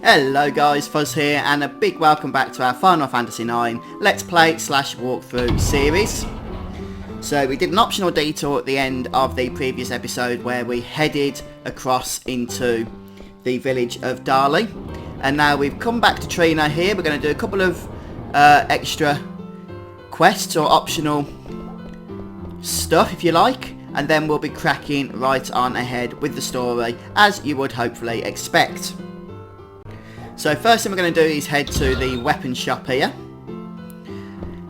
Hello guys, Fuzz here, and a big welcome back to our Final Fantasy IX Let's Play / Walkthrough series. So we did an optional detour at the end of the previous episode where we headed across into the village of Dali. And now we've come back to Trino here. We're going to do a couple of extra quests or optional stuff if you like. And then we'll be cracking right on ahead with the story as you would hopefully expect. So first thing we're going to do is head to the weapon shop here.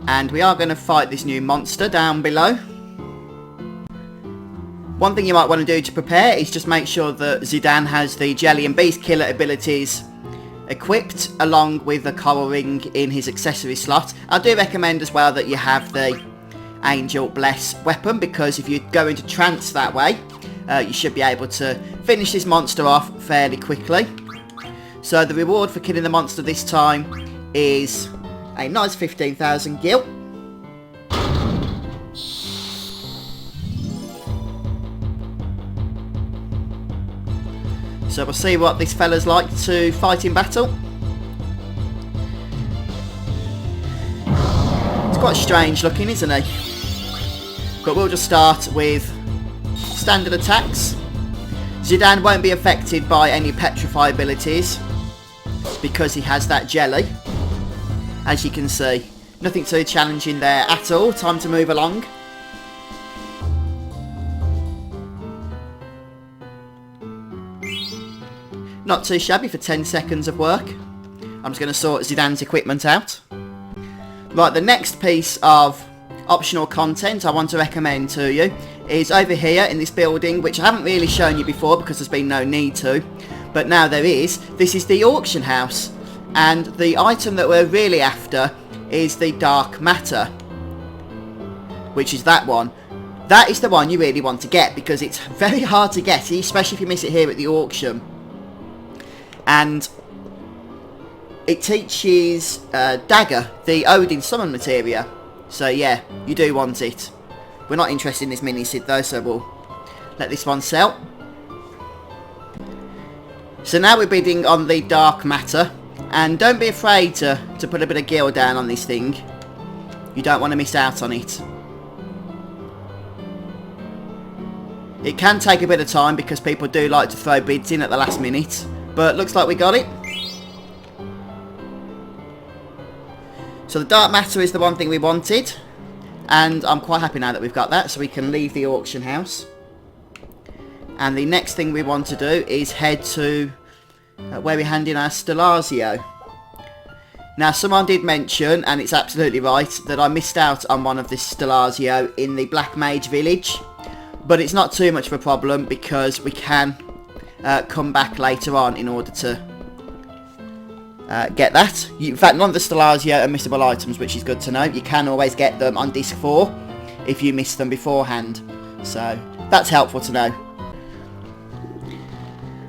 And we are going to fight this new monster down below. One thing you might want to do to prepare is just make sure that Zidane has the Jelly and Beast Killer abilities equipped along with the coral ring in his accessory slot. I do recommend as well that you have the Angel Bless weapon, because if you go into trance that way, you should be able to finish this monster off fairly quickly. So the reward for killing the monster this time is a nice 15,000 gil. So we'll see what this fella's like to fight in battle. It's quite strange looking, isn't he? But we'll just start with standard attacks. Zidane won't be affected by any petrify abilities because he has that jelly. As you can see, nothing too challenging there at all. Time to move along. Not too shabby for 10 seconds of work. I'm just going to sort Zidane's equipment out. Right, the next piece of optional content I want to recommend to you is over here in this building, which I haven't really shown you before because there's been no need to, but now there is. This is the auction house, and the item that we're really after is the dark matter, which is that one. That is the one you really want to get because it's very hard to get, especially if you miss it here at the auction. And it teaches Dagger the Odin summon materia. So yeah, you do want it. We're not interested in this mini Sid though, so we'll let this one sell. So now we're bidding on the dark matter. And don't be afraid to put a bit of gil down on this thing. You don't want to miss out on it. It can take a bit of time because people do like to throw bids in at the last minute. But looks like we got it. So the dark matter is the one thing we wanted, and I'm quite happy now that we've got that, so we can leave the auction house. And the next thing we want to do is head to where we hand in our Stellazio. Now someone did mention, and it's absolutely right, that I missed out on one of this Stellazio in the Black Mage village, but it's not too much of a problem because we can come back later on in order to get that. In fact, none of the Stellazio are missable items, which is good to know. You can always get them on disc 4 if you miss them beforehand. So that's helpful to know.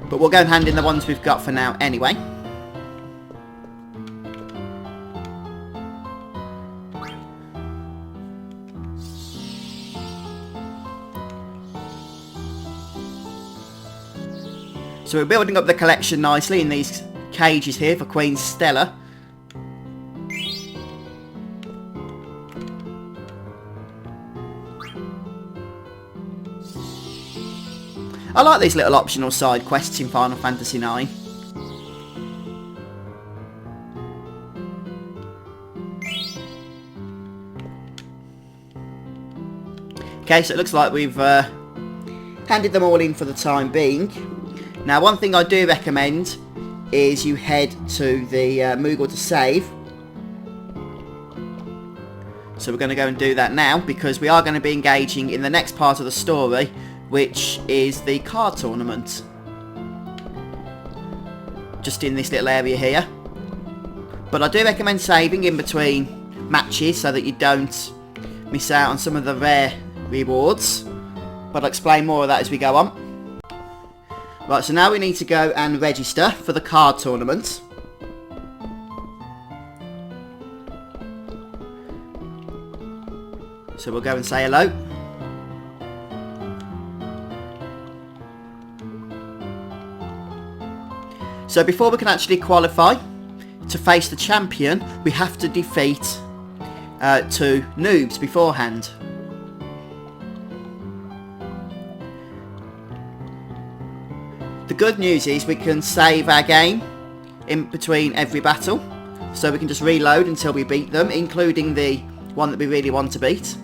But we'll go and hand in the ones we've got for now anyway. So we're building up the collection nicely in these cages here for Queen Stella. I like these little optional side quests in Final Fantasy IX. Okay, so it looks like we've handed them all in for the time being. Now one thing I do recommend is you head to the Moogle to save. So we're going to go and do that now because we are going to be engaging in the next part of the story, which is the card tournament. Just in this little area here. But I do recommend saving in between matches so that you don't miss out on some of the rare rewards. But I'll explain more of that as we go on. Right, so now we need to go and register for the card tournament. So we'll go and say hello. So before we can actually qualify to face the champion, we have to defeat 2 noobs beforehand. The good news is we can save our game in between every battle, so we can just reload until we beat them, including the one that we really want to beat.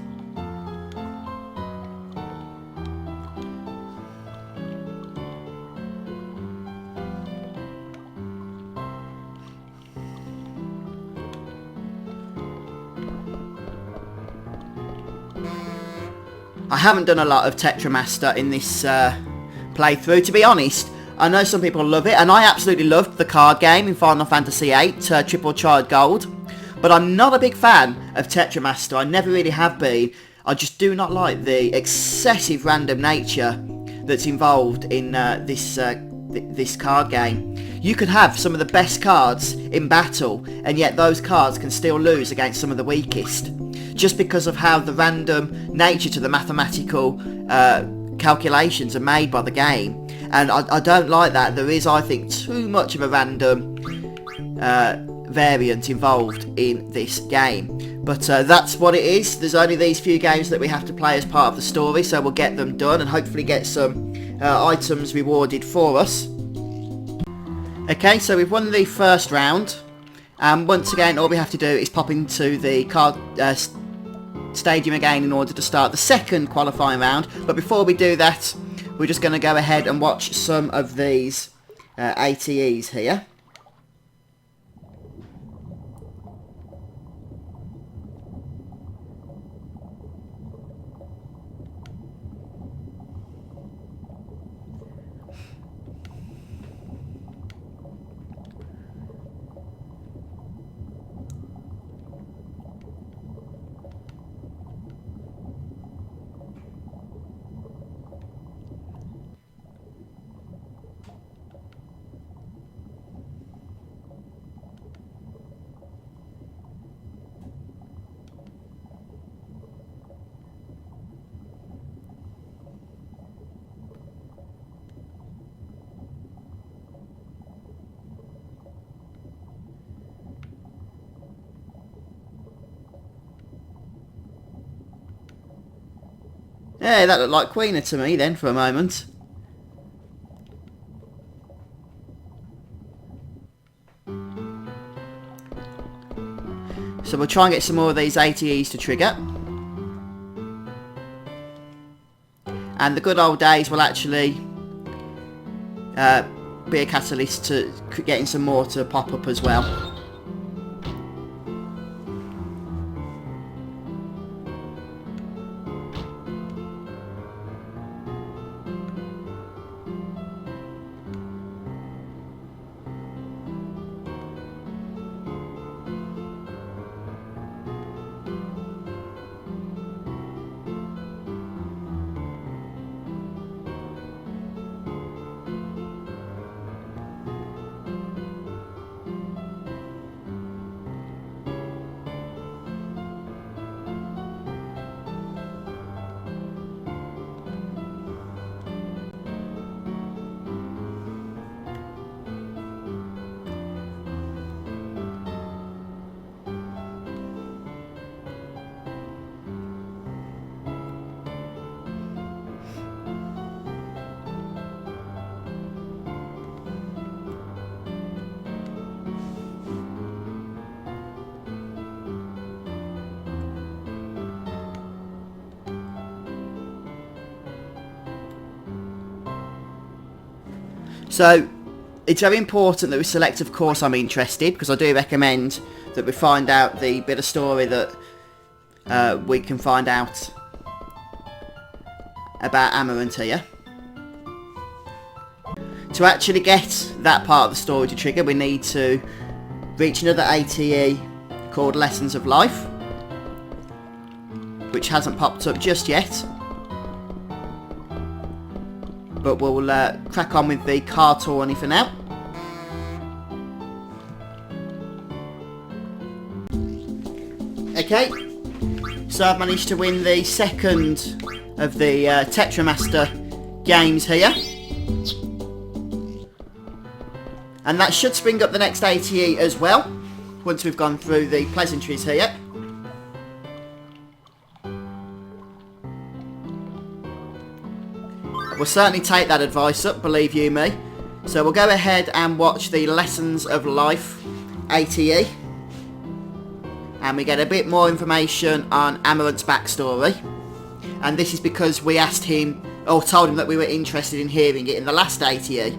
I haven't done a lot of Tetramaster in this playthrough, to be honest. I know some people love it, and I absolutely loved the card game in Final Fantasy VIII, Triple Triad Gold. But I'm not a big fan of Tetramaster. I never really have been. I just do not like the excessive random nature that's involved in this card game. You could have some of the best cards in battle, and yet those cards can still lose against some of the weakest, just because of how the random nature to the mathematical calculations are made by the game. And I don't like that. There is, I think, too much of a random variant involved in this game. But that's what it is. There's only these few games that we have to play as part of the story, so we'll get them done and hopefully get some items rewarded for us. Okay, so we've won the first round. Once again, all we have to do is pop into the card stadium again in order to start the second qualifying round. But before we do that, we're just going to go ahead and watch some of these ATEs here. Yeah, that looked like Queener to me then for a moment. So we'll try and get some more of these ATEs to trigger. And the good old days will actually be a catalyst to getting some more to pop up as well. So it's very important that we select, of course, I'm interested, because I do recommend that we find out the bit of story that we can find out about Amaranth here. To actually get that part of the story to trigger, we need to reach another ATE called Lessons of Life, which hasn't popped up just yet. But we'll crack on with the car tourney for now. Okay, so I've managed to win the second of the Tetramaster games here. And that should spring up the next ATE as well, once we've gone through the pleasantries here. We'll certainly take that advice up, believe you me. So we'll go ahead and watch the Lessons of Life ATE. And we get a bit more information on Amarant's backstory. And this is because we asked him, or told him that we were interested in hearing it in the last ATE.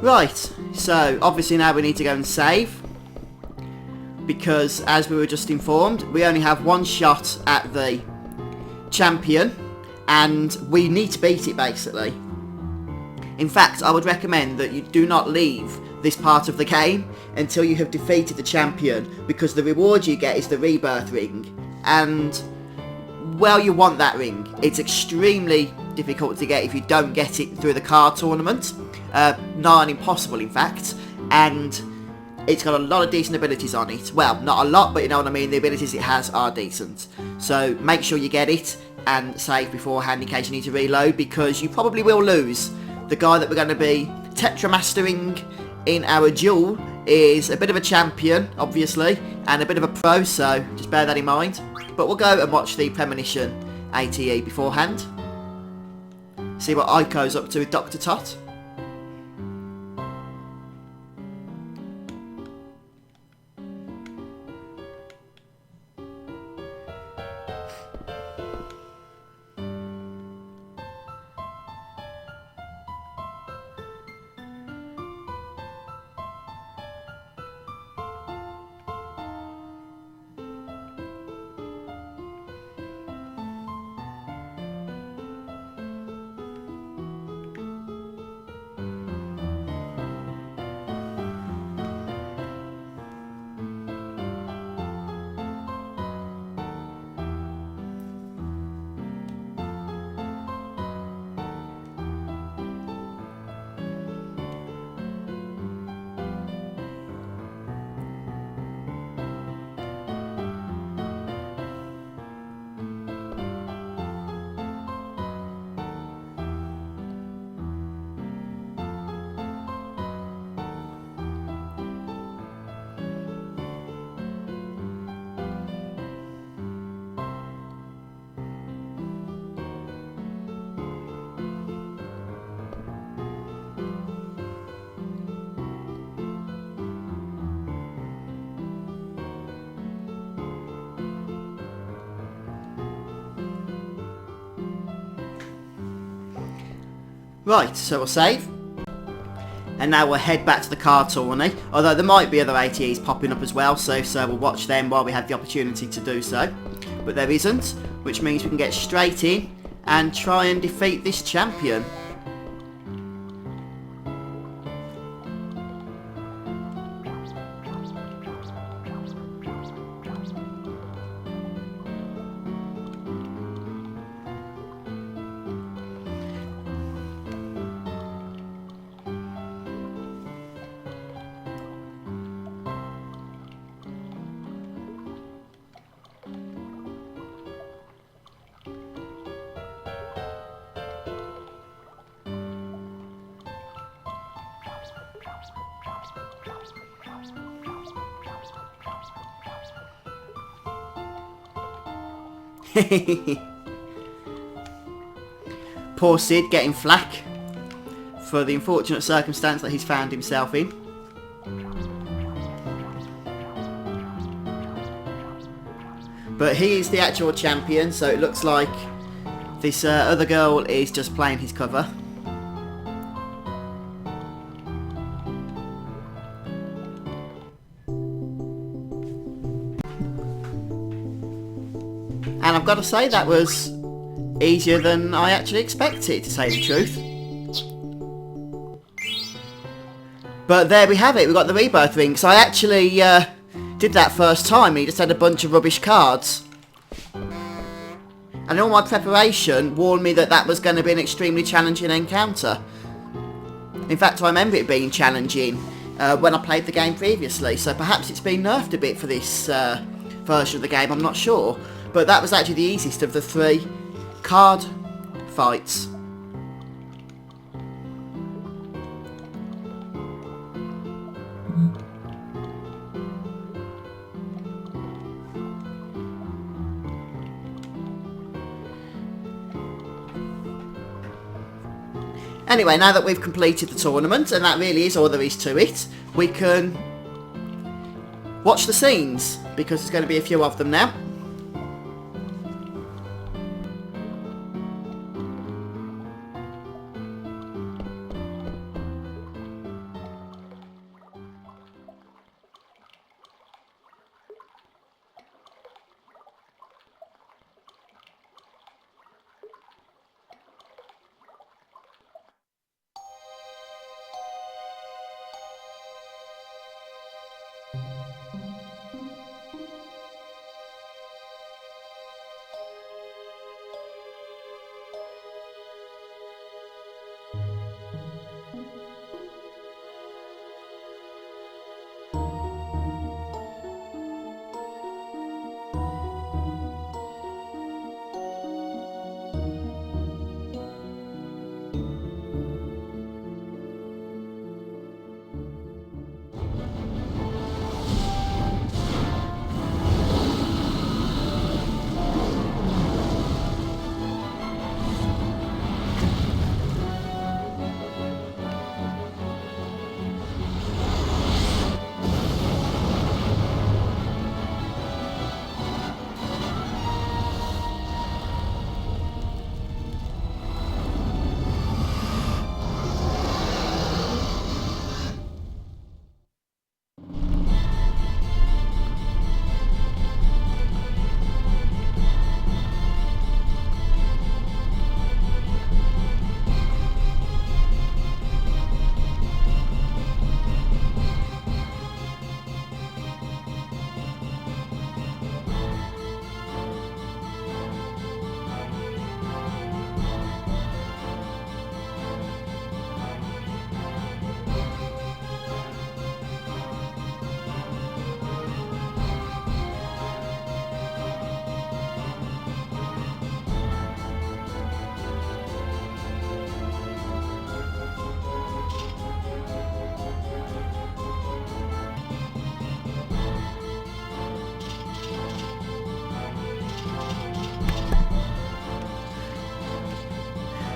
Right, so obviously now we need to go and save, because as we were just informed, we only have one shot at the champion and we need to beat it basically. In fact, I would recommend that you do not leave this part of the game until you have defeated the champion, because the reward you get is the rebirth ring, and well, you want that ring. It's extremely difficult to get if you don't get it through the card tournament. Nigh on impossible, in fact. And it's got a lot of decent abilities on it. Well, not a lot, but you know what I mean. The abilities it has are decent. So make sure you get it and save beforehand in case you need to reload, because you probably will lose. The guy that we're going to be Tetramastering in our duel is a bit of a champion, obviously, and a bit of a pro, so just bear that in mind. But we'll go and watch the Premonition ATE beforehand. See what Aiko's up to with Dr. Tot. Right, so we'll save. And now we'll head back to the car tourney. Although there might be other ATEs popping up as well, so we'll watch them while we have the opportunity to do so. But there isn't, which means we can get straight in and try and defeat this champion. Poor Sid getting flack for the unfortunate circumstance that he's found himself in. But he is the actual champion, so it looks like this other girl is just playing his cover. And I've got to say, that was easier than I actually expected, to say the truth. But there we have it, we got the rebirth ring. So I actually did that first time, he just had a bunch of rubbish cards. And all my preparation warned me that that was going to be an extremely challenging encounter. In fact, I remember it being challenging when I played the game previously. So perhaps it's been nerfed a bit for this version of the game, I'm not sure. But that was actually the easiest of the 3 card fights. Anyway, now that we've completed the tournament, and that really is all there is to it, we can watch the scenes, because there's going to be a few of them now.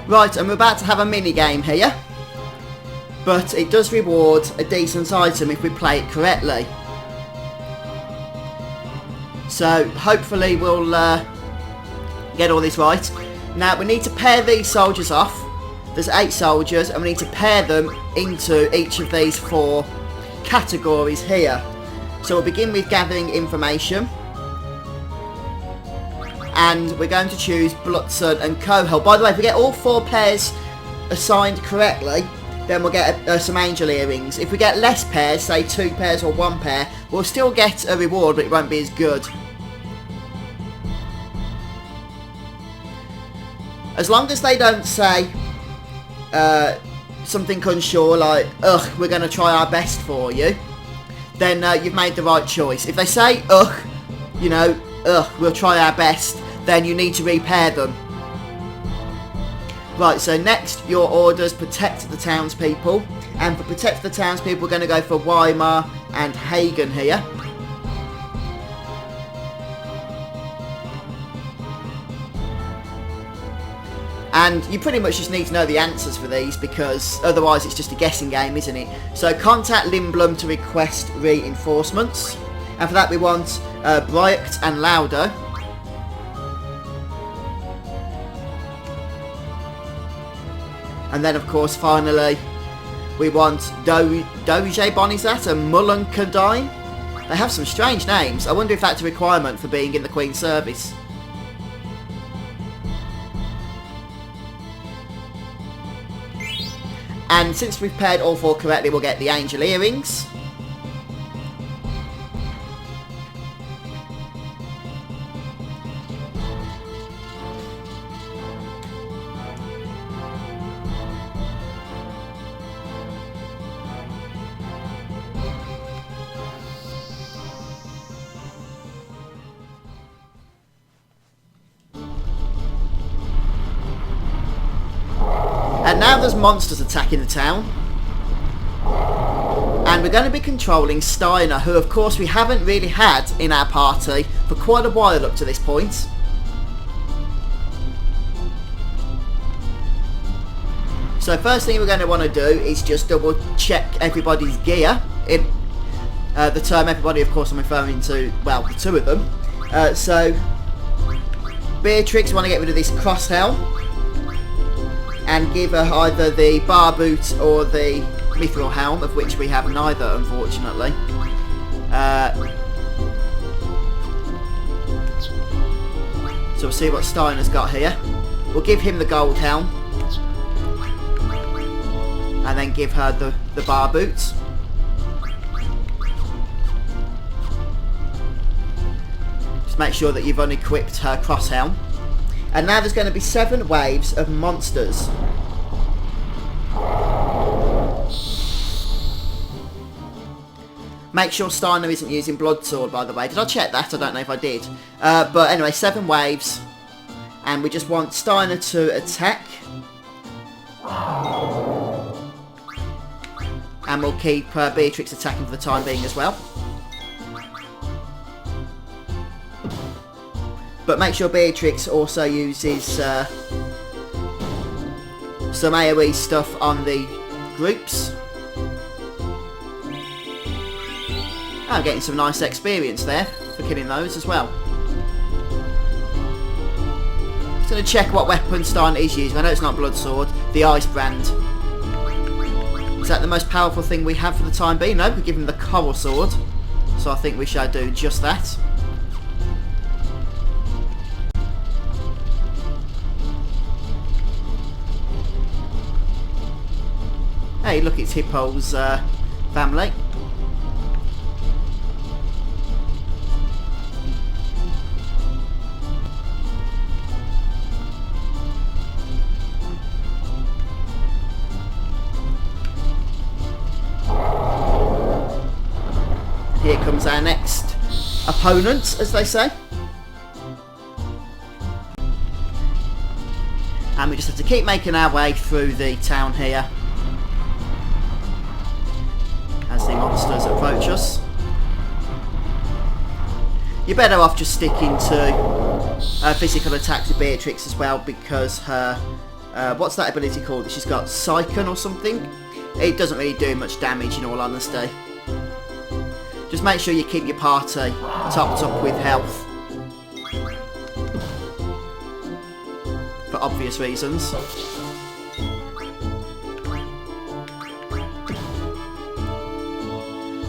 Right, and we're about to have a mini game here, but it does reward a decent item if we play it correctly. So hopefully we'll get all this right. Now we need to pair these soldiers off There's 8 soldiers, and we need to pair them into each of these 4 categories here. So we'll begin with gathering information. And we're going to choose Bloodson and Cohel. By the way, if we get all 4 pairs assigned correctly, then we'll get some angel earrings. If we get less pairs, say 2 pairs or 1 pair, we'll still get a reward, but it won't be as good. As long as they don't say something unsure like, ugh, we're going to try our best for you, then you've made the right choice. If they say, ugh, you know, ugh, we'll try our best, then you need to repair them. Right, so next, your orders, protect the townspeople. And for protect the townspeople, we're going to go for Weimar and Hagen here. And you pretty much just need to know the answers for these, because otherwise it's just a guessing game, isn't it? So contact Lindblom to request reinforcements. And for that we want Bryacht and Laudo. And then of course finally we want Doge is that? And Mullenkerdine? They have some strange names. I wonder if that's a requirement for being in the Queen's service. And since we've paired all 4 correctly, we'll get the angel earrings. And now there's monsters attacking the town. And we're going to be controlling Steiner, who of course we haven't really had in our party for quite a while up to this point. So first thing we're going to want to do is just double check everybody's gear. In the term everybody, of course, I'm referring to, well, the 2 of them. So Beatrix, we want to get rid of this cross helm and give her either the bar boot or the mithril helm, of which we have neither, unfortunately. So we'll see what Steiner's got here. We'll give him the gold helm, and then give her the bar boots. Just make sure that you've unequipped her cross helm. And now there's going to be 7 waves of monsters. Make sure Steiner isn't using Bloodsword, by the way. Did I check that? I don't know if I did. But anyway, 7 waves. And we just want Steiner to attack. And we'll keep Beatrix attacking for the time being as well. But make sure Beatrix also uses some AoE stuff on the groups. I'm getting some nice experience there for killing those as well. Just going to check what weapon Steiner is using. I know it's not Bloodsword. The Ice Brand. Is that the most powerful thing we have for the time being? No, we give him the Coral Sword. So I think we shall do just that. Hey, look, it's Hippo's family. Here comes our next opponent, as they say. And we just have to keep making our way through the town here as the monsters approach us. You're better off just sticking to physical attack to Beatrix as well, because her what's that ability called? She's got Psychon or something. It doesn't really do much damage, in all honesty. Just make sure you keep your party topped up with health, for obvious reasons.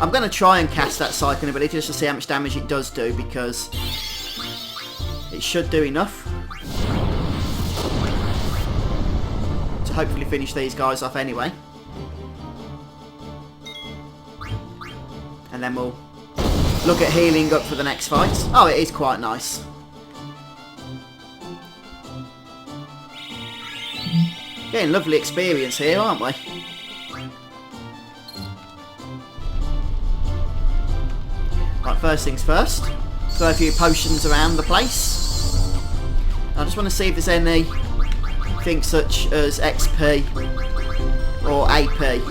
I'm going to try and cast that cycling ability just to see how much damage it does do, because it should do enough to hopefully finish these guys off anyway. And then we'll look at healing up for the next fight. Oh, it is quite nice. Getting lovely experience here, aren't we? Right, first things first. Throw a few potions around the place. I just want to see if there's anything such as XP or AP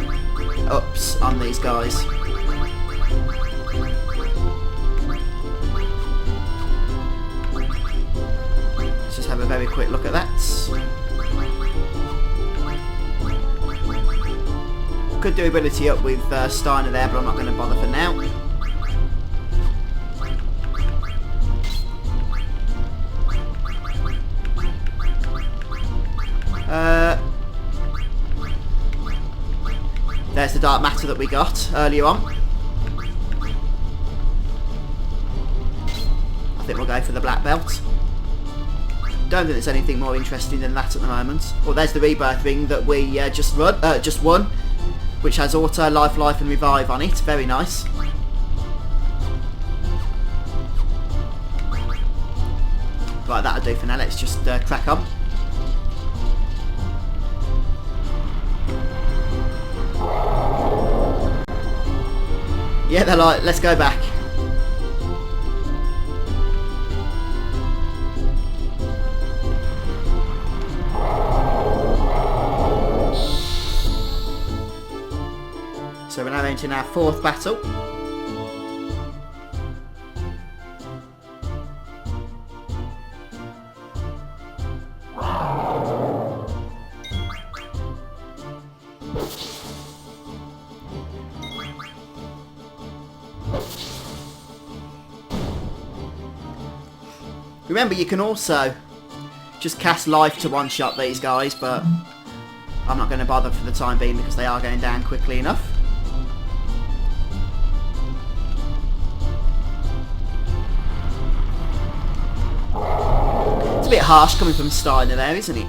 ups on these guys. Let's just have a very quick look at that. Could do ability up with Steiner there, but I'm not going to bother for now. There's the dark matter that we got earlier on. I think we'll go for the black belt. Don't think there's anything more interesting than that at the moment. Well, there's the rebirth ring that we just won, which has auto, life, and revive on it. Very nice. Right, that'll do for now. Let's just crack on. Yeah, they're like, let's go back. So we're now entering our fourth battle. Remember, you can also just cast life to one-shot these guys, but I'm not going to bother for the time being because they are going down quickly enough. It's a bit harsh coming from Steiner there, isn't it?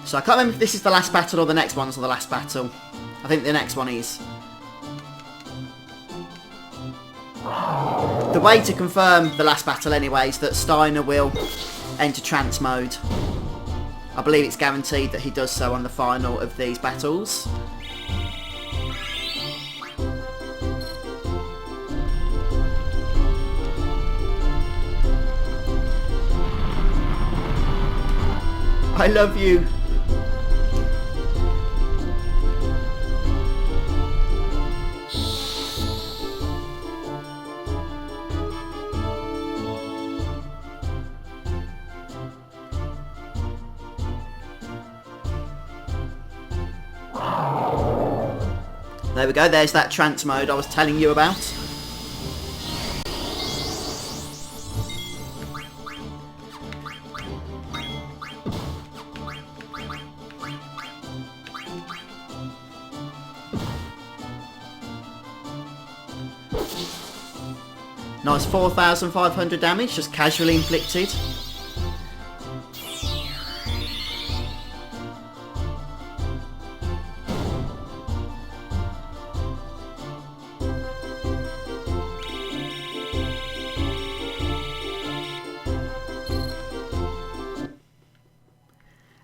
So I can't remember if this is the last battle or the next one's the last battle. I think the next one is. The way to confirm the last battle anyway is that Steiner will enter trance mode. I believe it's guaranteed that he does so on the final of these battles. I love you. There we go, there's that trance mode I was telling you about. Nice 4,500 damage, just casually inflicted.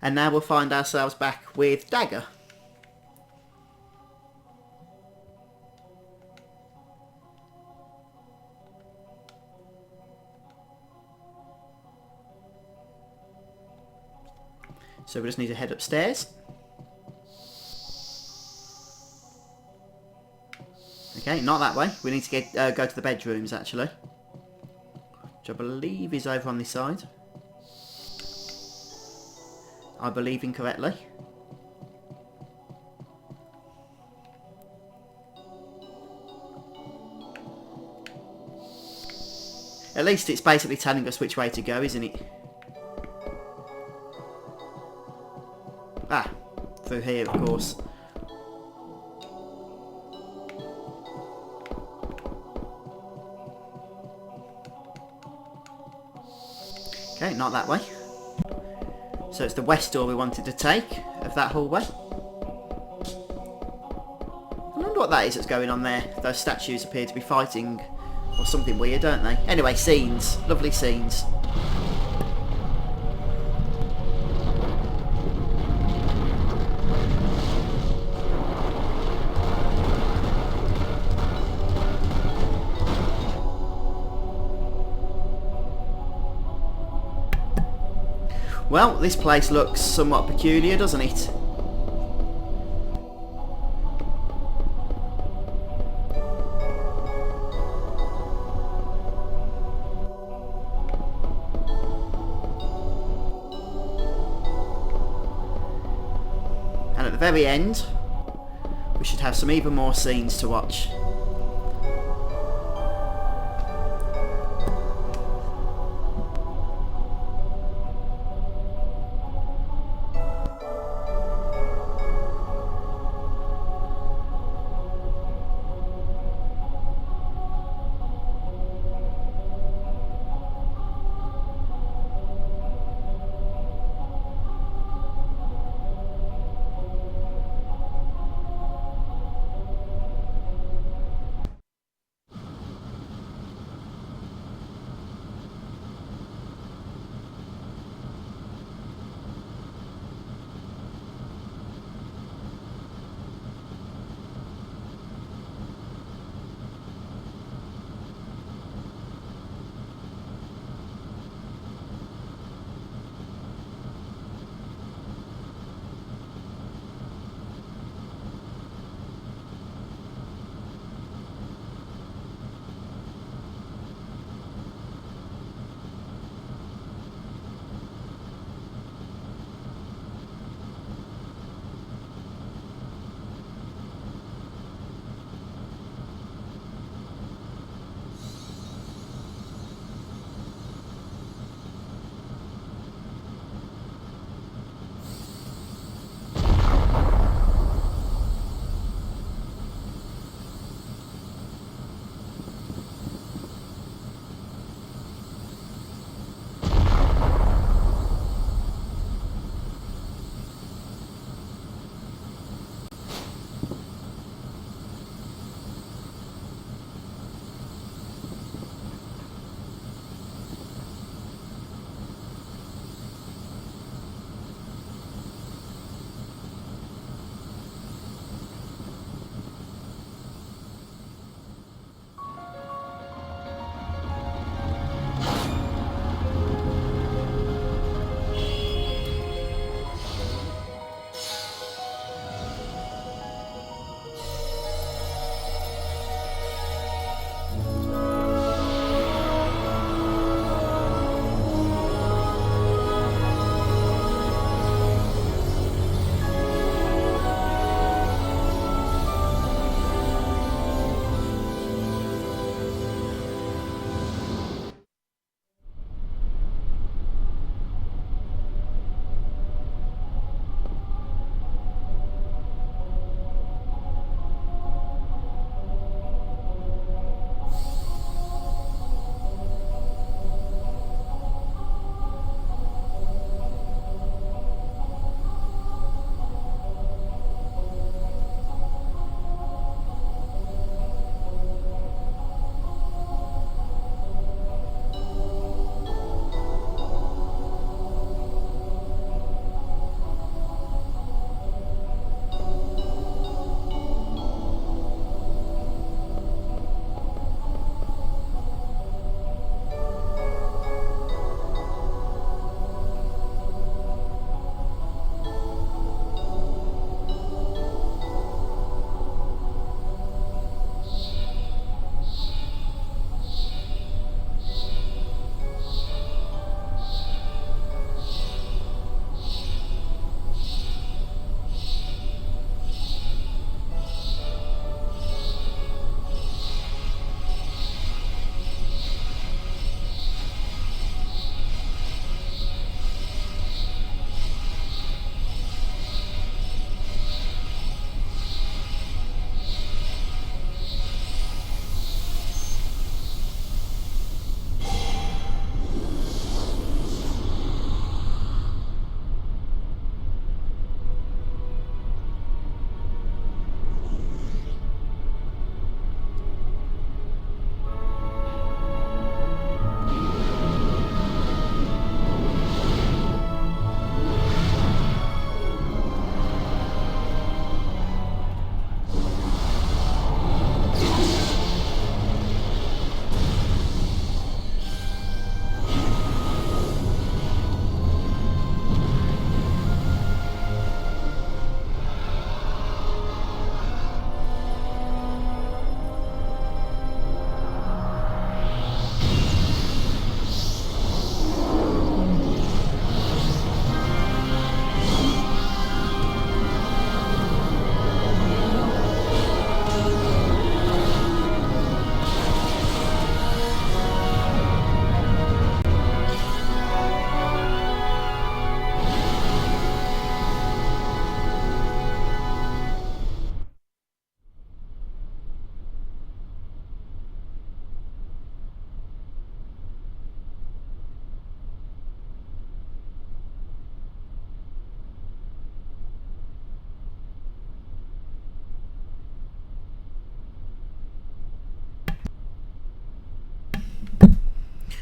And now we'll find ourselves back with Dagger. So we just need to head upstairs. Okay, not that way. We need to go to the bedrooms, actually. Which I believe is over on this side. I believe incorrectly. At least it's basically telling us which way to go, isn't it? Ah, through here, of course. Okay, not that way. So it's the west door we wanted to take of that hallway. I wonder what that is that's going on there. Those statues appear to be fighting or something weird, don't they? Anyway, scenes. Lovely scenes. Well, this place looks somewhat peculiar, doesn't it? And at the very end, we should have some even more scenes to watch.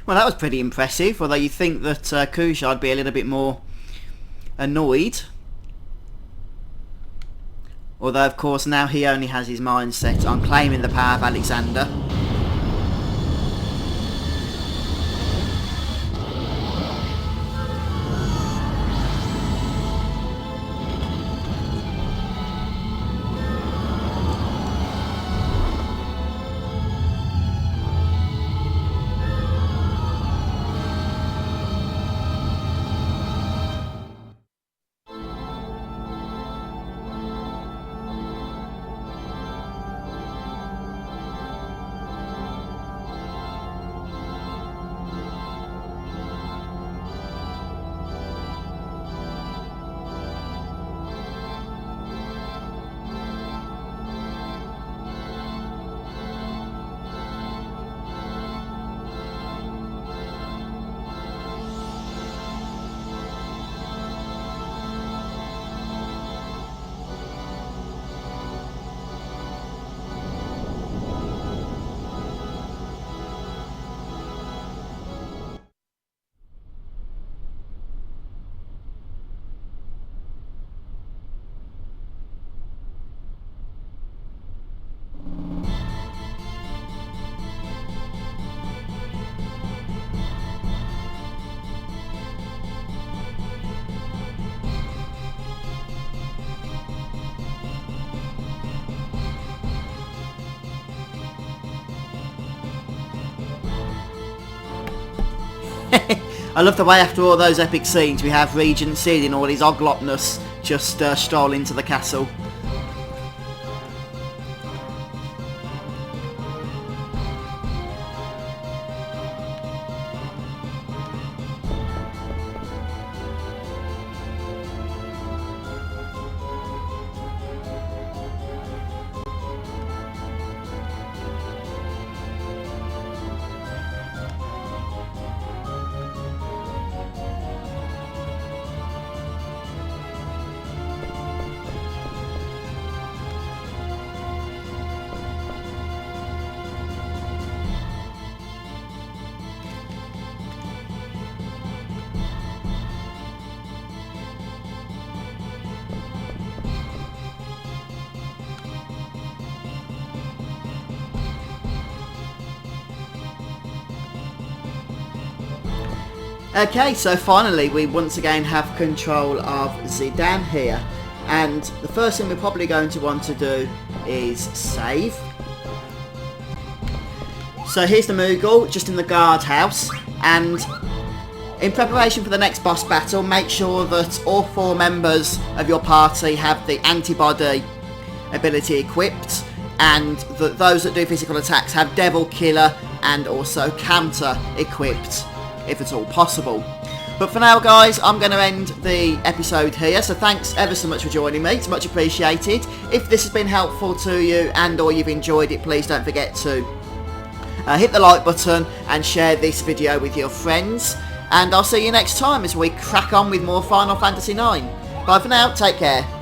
Well, that was pretty impressive, although you'd think that Kuja would be a little bit more annoyed. Although, of course, now he only has his mind set on claiming the power of Alexander. I love the way after all those epic scenes we have Regent Sid in all his oglopness just stroll into the castle. Okay, so finally we once again have control of Zidane here, and the first thing we're probably going to want to do is save. So here's the Moogle, just in the guardhouse, and in preparation for the next boss battle, make sure that all 4 members of your party have the antibody ability equipped, and that those that do physical attacks have Devil Killer and also Counter equipped, if at all possible. But for now, guys, I'm going to end the episode here, so thanks ever so much for joining me. It's much appreciated. If this has been helpful to you and or you've enjoyed it, please don't forget to hit the like button and share this video with your friends. And I'll see you next time as we crack on with more Final Fantasy IX. Bye for now, take care.